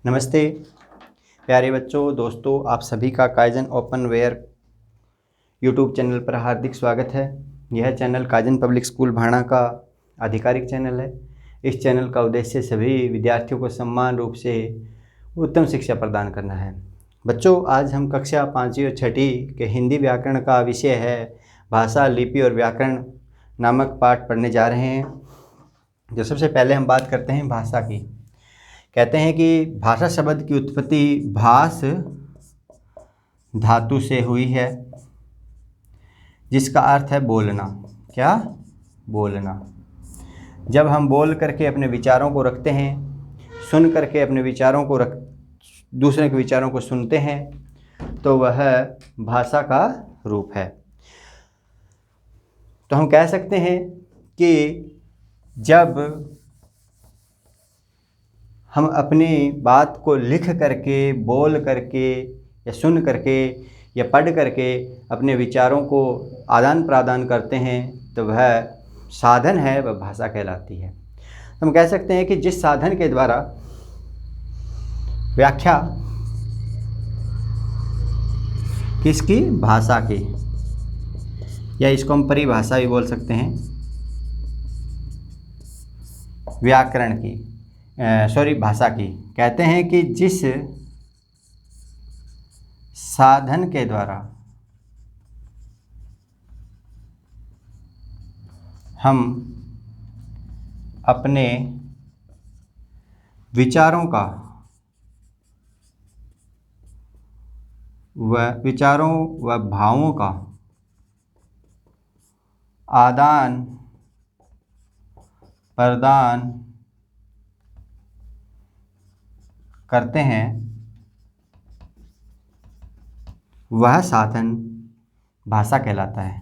नमस्ते प्यारे बच्चों, दोस्तों, आप सभी का Kaizen open ware YouTube channel पर हार्दिक स्वागत है। यह channel Kaizen public school Bhana का आधिकारिक चैनल है। इस चैनल का उद्देश्य सभी विद्यार्थियों को समान रूप से उत्तम शिक्षा प्रदान करना है। बच्चों, आज हम कक्षा 5वीं और 6वीं के हिंदी व्याकरण का विषय है भाषा, लिपि और व्याकरण नामक पाठ पढ़ने जा रहे हैं। जो सबसे पहले हम बात करते हैं भाषा की। कहते हैं कि भाषा शब्द की उत्पत्ति भास धातु से हुई है, जिसका अर्थ है बोलना। क्या? बोलना। जब हम बोल करके अपने विचारों को रखते हैं, सुन करके अपने विचारों को दूसरे के विचारों को सुनते हैं, तो वह भाषा का रूप है। तो हम कह सकते हैं कि जब हम अपनी बात को लिख करके, बोल करके या सुन करके या पढ़ करके अपने विचारों को आदान प्रदान करते हैं, तो वह साधन है, वह भाषा कहलाती है। हम कह सकते हैं कि जिस साधन के द्वारा व्याख्या किसकी? भाषा की, या इसको हम परिभाषा भी बोल सकते हैं, व्याकरण की, भाषा की। कहते हैं कि जिस साधन के द्वारा हम अपने विचारों व भावों का आदान प्रदान करते हैं, वह साधन भाषा कहलाता है।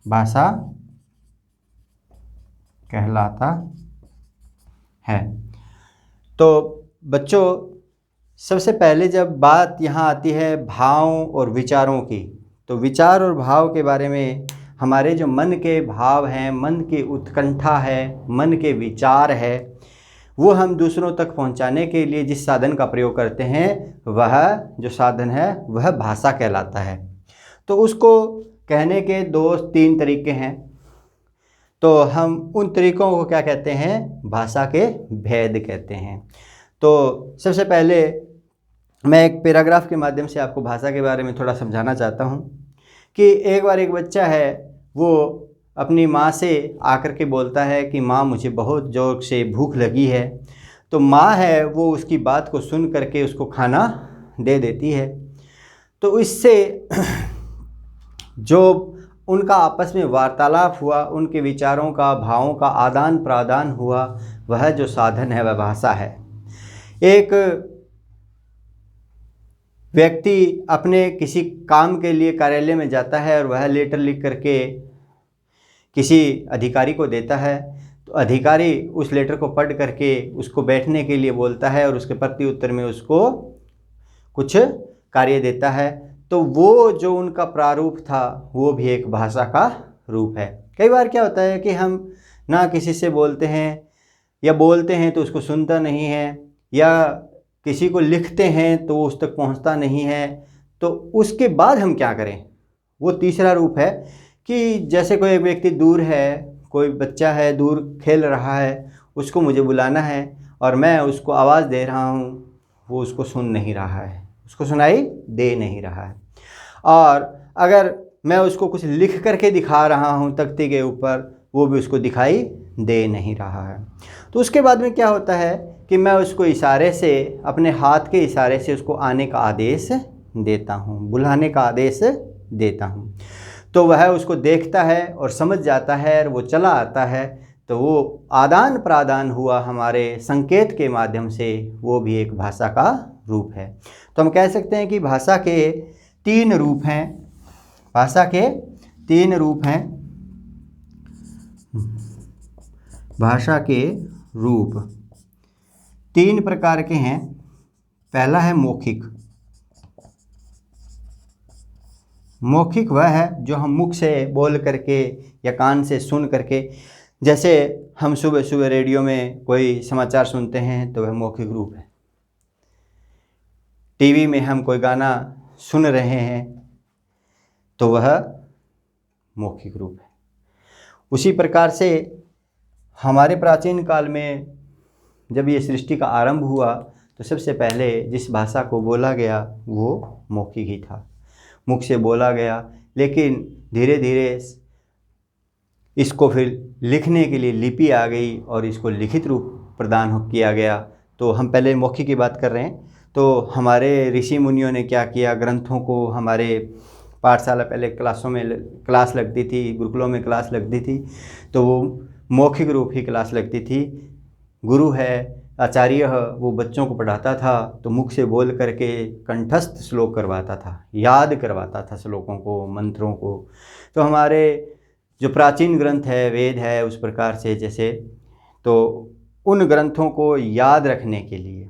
भाषा कहलाता है। तो बच्चों, सबसे पहले जब बात यहाँ आती है भाव और विचारों की, तो विचार और भाव के बारे में हमारे जो मन के भाव हैं, मन की उत्कंठा है, मन के विचार है, वो हम दूसरों तक पहुंचाने के लिए जिस साधन का प्रयोग करते हैं, वह जो साधन है वह भाषा कहलाता है। तो उसको कहने के 2-3 तरीके हैं। तो हम उन तरीकों को क्या कहते हैं? भाषा के भेद कहते हैं। तो सबसे पहले मैं एक पैराग्राफ के माध्यम से आपको भाषा के बारे में थोड़ा समझाना चाहता हूँ कि एक बार एक बच्चा है, वो अपनी माँ से आकर के बोलता है कि माँ, मुझे बहुत ज़ोर से भूख लगी है। तो माँ है वो उसकी बात को सुन करके उसको खाना दे देती है। तो इससे जो उनका आपस में वार्तालाप हुआ, उनके विचारों का, भावों का आदान प्रदान हुआ, वह जो साधन है वह भाषा है। एक व्यक्ति अपने किसी काम के लिए कार्यालय में जाता है और वह लेटर लिख करके किसी अधिकारी को देता है। तो अधिकारी उस लेटर को पढ़ करके उसको बैठने के लिए बोलता है और उसके प्रति उत्तर में उसको कुछ कार्य देता है। तो वो जो उनका प्रारूप था, वो भी एक भाषा का रूप है। कई बार क्या होता है कि हम ना किसी से बोलते हैं या बोलते हैं तो उसको सुनता नहीं है, या किसी को लिखते हैं तो वो उस तक पहुंचता नहीं है। तो उसके बाद हम क्या करें? वो तीसरा रूप है कि जैसे कोई एक व्यक्ति दूर है, कोई बच्चा है दूर खेल रहा है, उसको मुझे बुलाना है और मैं उसको आवाज़ दे रहा हूँ, वो उसको सुन नहीं रहा है, उसको सुनाई दे नहीं रहा है। और अगर मैं उसको कुछ लिख करके दिखा रहा हूँ तख्ते के ऊपर, वो भी उसको दिखाई दे नहीं रहा है। तो उसके बाद में क्या होता है कि मैं उसको इशारे से, अपने हाथ के इशारे से उसको आने का आदेश देता हूँ, बुलाने का आदेश देता हूँ। तो वह उसको देखता है और समझ जाता है और वो चला आता है। तो वो आदान प्रदान हुआ हमारे संकेत के माध्यम से, वो भी एक भाषा का रूप है। तो हम कह सकते हैं कि भाषा के 3 रूप हैं। भाषा के 3 रूप हैं। भाषा के रूप 3 प्रकार के हैं। पहला है मौखिक। मौखिक वह है जो हम मुख से बोल करके या कान से सुन करके, जैसे हम सुबह सुबह रेडियो में कोई समाचार सुनते हैं तो वह मौखिक रूप है। टीवी में हम कोई गाना सुन रहे हैं तो वह मौखिक रूप है। उसी प्रकार से हमारे प्राचीन काल में जब ये सृष्टि का आरंभ हुआ तो सबसे पहले जिस भाषा को बोला गया वो मौखिक ही था, मुख से बोला गया। लेकिन धीरे धीरे इसको फिर लिखने के लिए लिपि आ गई और इसको लिखित रूप प्रदान किया गया। तो हम पहले मौखिक की बात कर रहे हैं। तो हमारे ऋषि मुनियों ने क्या किया, ग्रंथों को, हमारे पाठशाला पहले क्लासों में क्लास लगती थी, गुरुकुलों में क्लास लगती थी, तो वो मौखिक रूप ही क्लास लगती थी। गुरु है, आचार्य है, वो बच्चों को पढ़ाता था तो मुख से बोल करके कंठस्थ श्लोक करवाता था, याद करवाता था श्लोकों को, मंत्रों को। तो हमारे जो प्राचीन ग्रंथ है, वेद है, उस प्रकार से जैसे, तो उन ग्रंथों को याद रखने के लिए,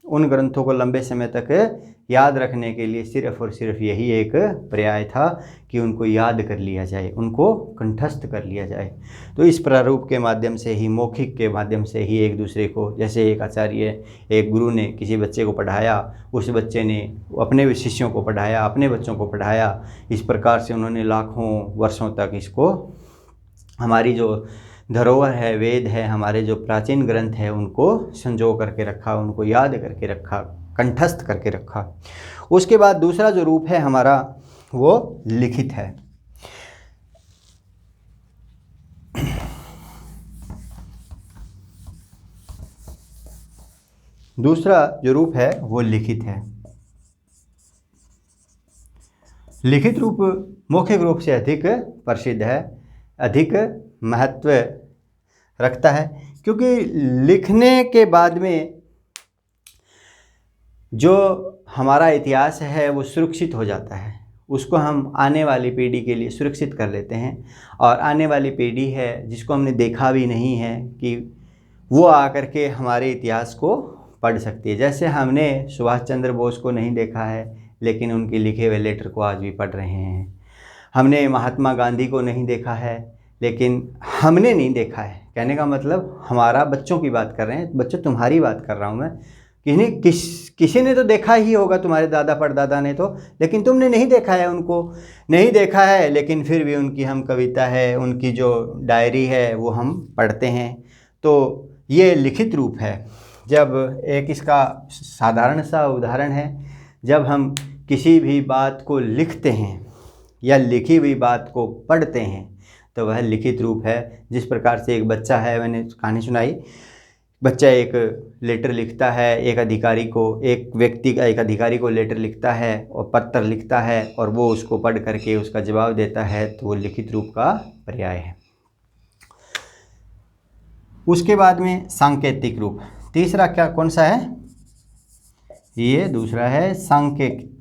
उन ग्रंथों को लंबे समय तक याद रखने के लिए सिर्फ और सिर्फ यही एक पर्याय था कि उनको याद कर लिया जाए, उनको कंठस्थ कर लिया जाए। तो इस प्रारूप के माध्यम से ही, मौखिक के माध्यम से ही एक दूसरे को, जैसे एक आचार्य, एक गुरु ने किसी बच्चे को पढ़ाया, उस बच्चे ने अपने शिष्यों को पढ़ाया, अपने बच्चों को पढ़ाया। इस प्रकार से उन्होंने लाखों वर्षों तक इसको, हमारी जो धरोहर है, वेद है, हमारे जो प्राचीन ग्रंथ है, उनको संजो करके रखा, उनको याद करके रखा, कंठस्थ करके रखा। उसके बाद दूसरा जो रूप है हमारा वो लिखित है। दूसरा जो रूप है वो लिखित है। लिखित रूप मौखिक रूप से अधिक प्रसिद्ध है, अधिक महत्व रखता है, क्योंकि लिखने के बाद में जो हमारा इतिहास है वो सुरक्षित हो जाता है, उसको हम आने वाली पीढ़ी के लिए सुरक्षित कर लेते हैं। और आने वाली पीढ़ी है जिसको हमने देखा भी नहीं है कि वो आकर के हमारे इतिहास को पढ़ सकती है। जैसे हमने सुभाष चंद्र बोस को नहीं देखा है लेकिन उनके लिखे हुए लेटर को आज भी पढ़ रहे हैं। हमने महात्मा गांधी को नहीं देखा है लेकिन हमने नहीं देखा है, कहने का मतलब हमारा, बच्चों की बात कर रहे हैं, बच्चों तुम्हारी बात कर रहा हूँ मैं, किसी ने तो देखा ही होगा, तुम्हारे दादा परदादा ने तो, लेकिन तुमने नहीं देखा है, उनको नहीं देखा है, लेकिन फिर भी उनकी हम कविता है, उनकी जो डायरी है वो हम पढ़ते हैं। तो ये लिखित रूप है। जब एक इसका साधारण सा उदाहरण है, जब हम किसी भी बात को लिखते हैं या लिखी हुई बात को पढ़ते हैं तो वह लिखित रूप है। जिस प्रकार से एक बच्चा है, मैंने कहानी सुनाई, बच्चा एक लेटर लिखता है एक अधिकारी को, एक व्यक्ति का एक अधिकारी को लेटर लिखता है और पत्र लिखता है और वो उसको पढ़ करके उसका जवाब देता है, तो वो लिखित रूप का पर्याय है। उसके बाद में सांकेतिक रूप, तीसरा क्या कौन सा है, ये दूसरा है सांकेतिक।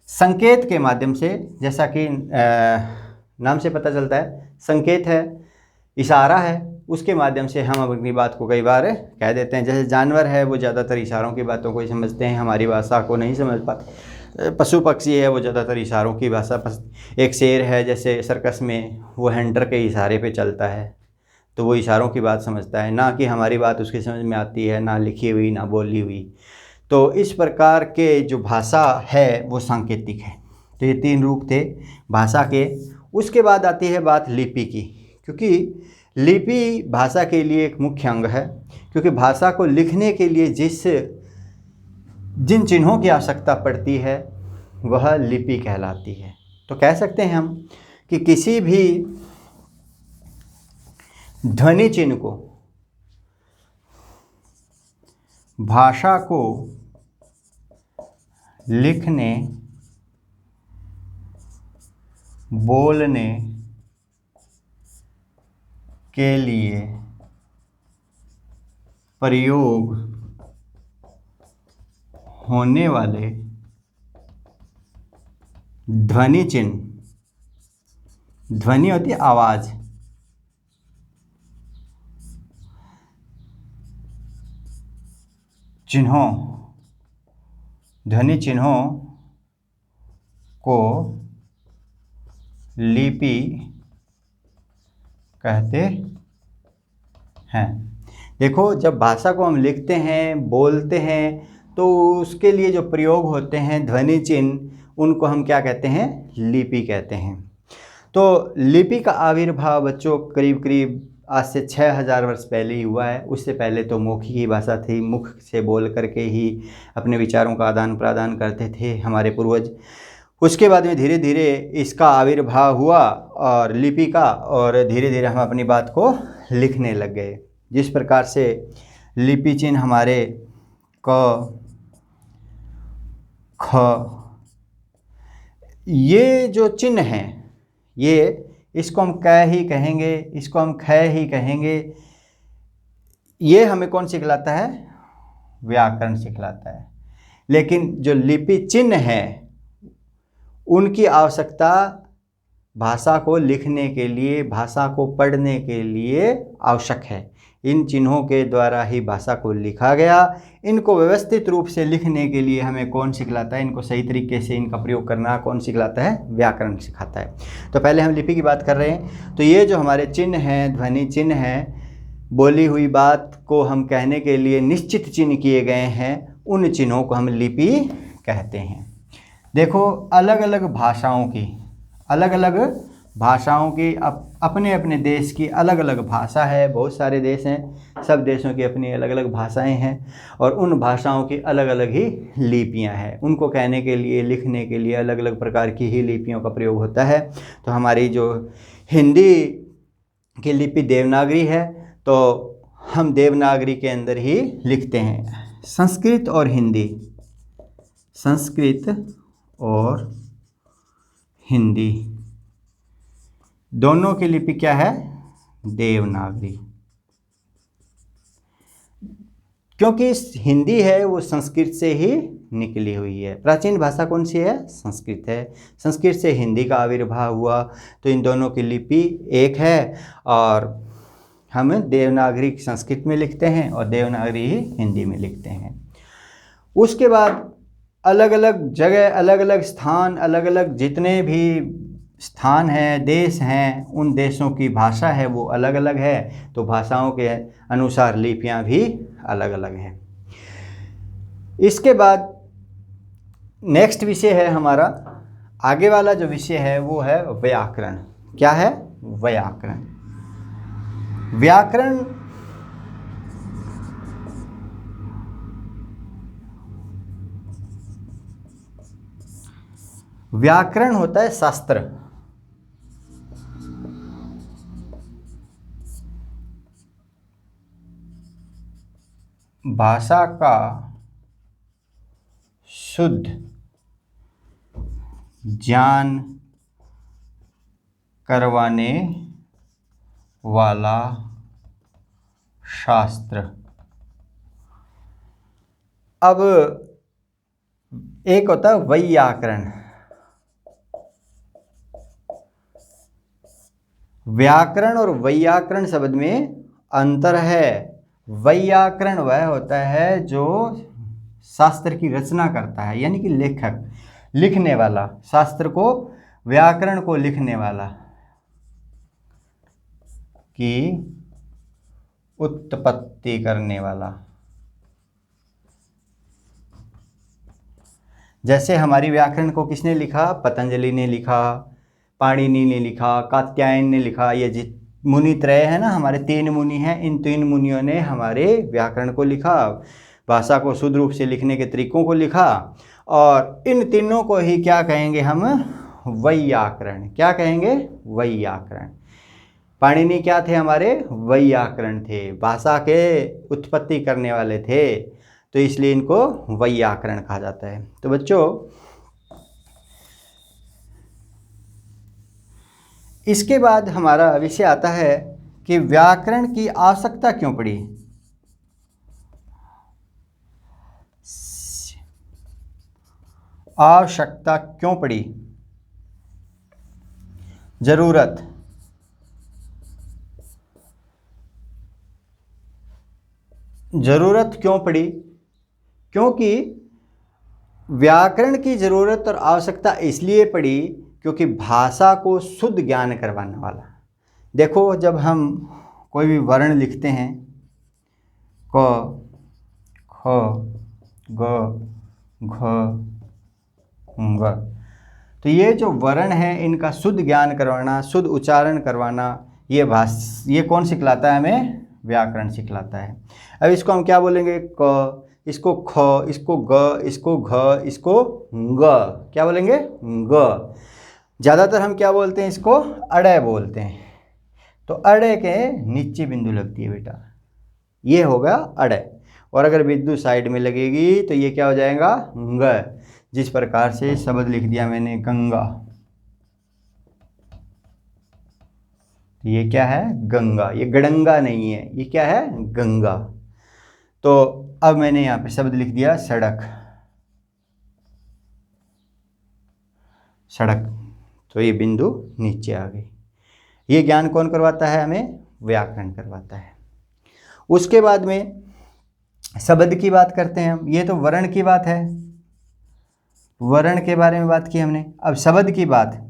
संकेत के माध्यम से, जैसा कि नाम से पता चलता है, संकेत है, इशारा है, उसके माध्यम से हम अपनी बात को कई बार कह देते हैं। जैसे जानवर है वो ज़्यादातर इशारों की बातों को ही समझते हैं, हमारी भाषा को नहीं समझ पाते। पशु पक्षी है वो ज़्यादातर इशारों की भाषा, एक शेर है जैसे सर्कस में, वो हैंडर के इशारे पे चलता है तो वो इशारों की बात समझता है, ना कि हमारी बात उसकी समझ में आती है, ना लिखी हुई ना बोली हुई। तो इस प्रकार के जो भाषा है वो सांकेतिक है। तो ये तीन रूप थे भाषा के। उसके बाद आती है बात लिपि की, क्योंकि लिपि भाषा के लिए एक मुख्य अंग है, क्योंकि भाषा को लिखने के लिए जिन चिन्हों की आवश्यकता पड़ती है वह लिपि कहलाती है। तो कह सकते हैं हम कि किसी भी ध्वनि चिन्ह को, भाषा को लिखने, बोलने के लिए प्रयोग होने वाले ध्वनि चिन्ह, ध्वनि होती है आवाज़, चिन्हों, ध्वनि चिन्हों को लिपि कहते हैं। देखो, जब भाषा को हम लिखते हैं, बोलते हैं, तो उसके लिए जो प्रयोग होते हैं ध्वनि चिन्ह, उनको हम क्या कहते हैं? लिपि कहते हैं। तो लिपि का आविर्भाव बच्चों करीब करीब आज से 6000 वर्ष पहले ही हुआ है। उससे पहले तो मौखिक ही भाषा थी, मुख से बोल करके ही अपने विचारों का आदान प्रदान करते थे हमारे पूर्वज। उसके बाद में धीरे धीरे इसका आविर्भाव हुआ और लिपि का, और धीरे धीरे हम अपनी बात को लिखने लग गए। जिस प्रकार से लिपि चिन्ह हमारे क, ख, ये जो चिन्ह हैं, ये इसको हम क ही कहेंगे, इसको हम ख ही कहेंगे। ये हमें कौन सिखलाता है? व्याकरण सिखलाता है। लेकिन जो लिपि चिन्ह है, उनकी आवश्यकता भाषा को लिखने के लिए, भाषा को पढ़ने के लिए आवश्यक है। इन चिन्हों के द्वारा ही भाषा को लिखा गया। इनको व्यवस्थित रूप से लिखने के लिए हमें कौन सिखलाता है? इनको सही तरीके से इनका प्रयोग करना कौन सिखलाता है? व्याकरण सिखाता है। तो पहले हम लिपि की बात कर रहे हैं। तो ये जो हमारे चिन्ह हैं, ध्वनि चिन्ह हैं, बोली हुई बात को हम कहने के लिए निश्चित चिन्ह किए गए हैं, उन चिन्हों को हम लिपि कहते हैं। देखो, अलग अलग भाषाओं की अपने अपने देश की अलग अलग भाषा है। बहुत सारे देश हैं, सब देशों की अपनी अलग अलग भाषाएं हैं, और उन भाषाओं की अलग अलग ही लिपियां हैं। उनको कहने के लिए, लिखने के लिए अलग अलग प्रकार की ही लिपियों का प्रयोग होता है। तो हमारी जो हिंदी की लिपि देवनागरी है, तो हम देवनागरी के अंदर ही लिखते हैं। संस्कृत और हिंदी, संस्कृत और हिंदी दोनों की लिपि क्या है? देवनागरी। क्योंकि हिंदी है वो संस्कृत से ही निकली हुई है। प्राचीन भाषा कौन सी है? संस्कृत है। संस्कृत से हिंदी का आविर्भाव हुआ, तो इन दोनों की लिपि एक है, और हम देवनागरी संस्कृत में लिखते हैं और देवनागरी ही हिंदी में लिखते हैं। उसके बाद अलग अलग जगह, अलग अलग स्थान, अलग अलग जितने भी स्थान हैं, देश हैं, उन देशों की भाषा है वो अलग अलग है। तो भाषाओं के अनुसार लिपियां भी अलग अलग हैं। इसके बाद नेक्स्ट विषय है हमारा, आगे वाला जो विषय है वो है व्याकरण। क्या है? व्याकरण। व्याकरण व्याकरण होता है शास्त्र। भाषा का शुद्ध ज्ञान करवाने वाला शास्त्र। अब एक होता है वैयाकरण। व्याकरण और वैयाकरण शब्द में अंतर है। वैयाकरण वह होता है जो शास्त्र की रचना करता है, यानी कि लेखक, लिखने वाला, शास्त्र को, व्याकरण को लिखने वाला, की उत्पत्ति करने वाला। जैसे हमारी व्याकरण को किसने लिखा? पतंजलि ने लिखा, पाणिनि ने लिखा, कात्यायन ने लिखा। ये मुनि त्रय है ना, हमारे 3 मुनि हैं, इन 3 मुनियों ने हमारे व्याकरण को लिखा, भाषा को शुद्ध रूप से लिखने के तरीकों को लिखा, और इन तीनों को ही क्या कहेंगे हम? वैयाकरण। क्या कहेंगे? वैयाकरण। पाणिनि क्या थे? हमारे वैयाकरण थे, भाषा के उत्पत्ति करने वाले थे, तो इसलिए इनको वैयाकरण कहा जाता है। तो बच्चों, इसके बाद हमारा विषय आता है कि व्याकरण की आवश्यकता क्यों पड़ी। आवश्यकता क्यों पड़ी? जरूरत। जरूरत क्यों पड़ी? क्योंकि व्याकरण की जरूरत और आवश्यकता इसलिए पड़ी क्योंकि भाषा को शुद्ध ज्ञान करवाने वाला। देखो, जब हम कोई भी वर्ण लिखते हैं, क, ख, ग, घ, ङ। तो ये जो वर्ण है इनका शुद्ध ज्ञान करवाना, शुद्ध उच्चारण करवाना, ये कौन सिखलाता है हमें? व्याकरण सिखलाता है। अब इसको हम क्या बोलेंगे? क, इसको ख, इसको ग, इसको घ, इसको ग। क्या बोलेंगे? ग। ज़्यादातर हम क्या बोलते हैं? इसको अड़े बोलते हैं। तो अड़े के नीचे बिंदु लगती है बेटा, ये होगा अड़े। और अगर बिंदु साइड में लगेगी तो ये क्या हो जाएगा? ग। जिस प्रकार से शब्द लिख दिया मैंने गंगा, ये क्या है? गंगा। ये गड़ंगा नहीं है, ये क्या है? गंगा। तो अब मैंने यहाँ पे शब्द लिख दिया सड़क, सड़क। तो ये बिंदु नीचे आ गई। ये ज्ञान कौन करवाता है हमें? व्याकरण करवाता है। उसके बाद में शब्द की बात करते हैं हम। ये तो वर्ण की बात है, वर्ण के बारे में बात की हमने। अब शब्द की बात,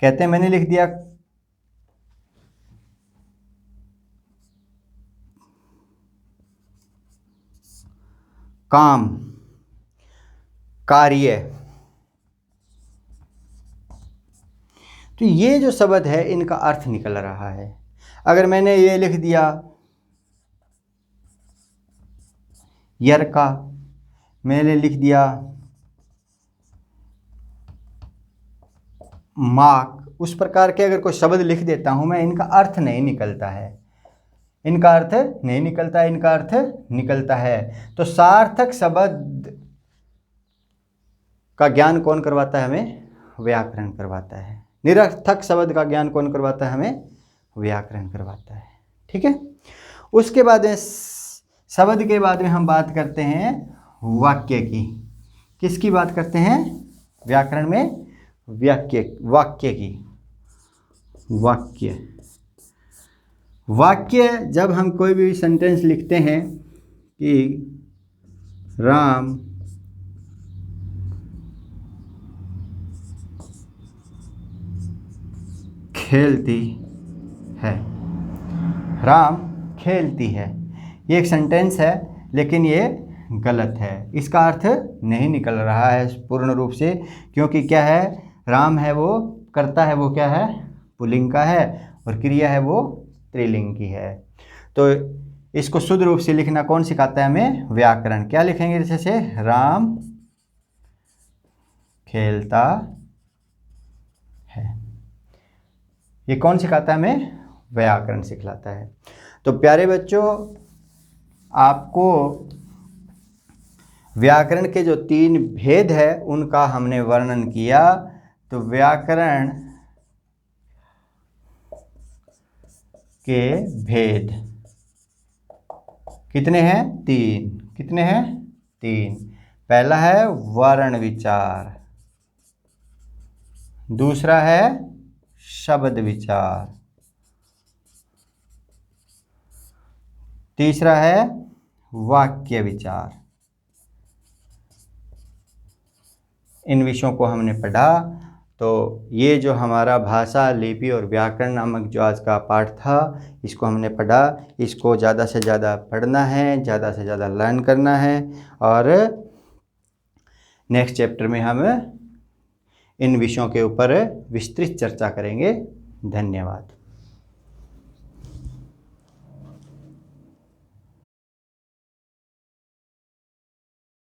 कहते हैं मैंने लिख दिया काम, कार्य। तो ये जो शब्द है इनका अर्थ निकल रहा है। अगर मैंने ये लिख दिया यरका, मैंने लिख दिया माक, उस प्रकार के अगर कोई शब्द लिख देता हूं मैं, इनका अर्थ नहीं निकलता है, इनका अर्थ नहीं निकलता है, इनका अर्थ निकलता है। तो सार्थक शब्द का ज्ञान कौन करवाता है हमें? व्याकरण करवाता है। निरर्थक शब्द का ज्ञान कौन करवाता है हमें? व्याकरण करवाता है। ठीक है। उसके बाद में शब्द के बाद में हम बात करते हैं वाक्य की। किसकी बात करते हैं व्याकरण में? वाक्य की। वाक्य जब हम कोई भी सेंटेंस लिखते हैं कि राम खेलती है, राम खेलती है, ये एक सेंटेंस है, लेकिन ये गलत है। इसका अर्थ नहीं निकल रहा है पूर्ण रूप से, क्योंकि क्या है? राम है वो करता है, वो क्या है? पुल्लिंग का है, और क्रिया है वो स्त्रीलिंग की है। तो इसको शुद्ध रूप से लिखना कौन सिखाता है हमें? व्याकरण। क्या लिखेंगे? जैसे राम खेलता है, ये कौन सिखाता है हमें? व्याकरण सिखलाता है। तो प्यारे बच्चों, आपको व्याकरण के जो 3 भेद है उनका हमने वर्णन किया। तो व्याकरण के भेद कितने हैं? 3। कितने हैं? 3। पहला है वर्ण विचार, दूसरा है शब्द विचार, तीसरा है वाक्य विचार। इन विषयों को हमने पढ़ा। तो ये जो हमारा भाषा, लिपि और व्याकरण नामक जो आज का पाठ था, इसको हमने पढ़ा। इसको ज़्यादा से ज़्यादा पढ़ना है, ज़्यादा से ज़्यादा लर्न करना है, और नेक्स्ट चैप्टर में हम इन विषयों के ऊपर विस्तृत चर्चा करेंगे। धन्यवाद।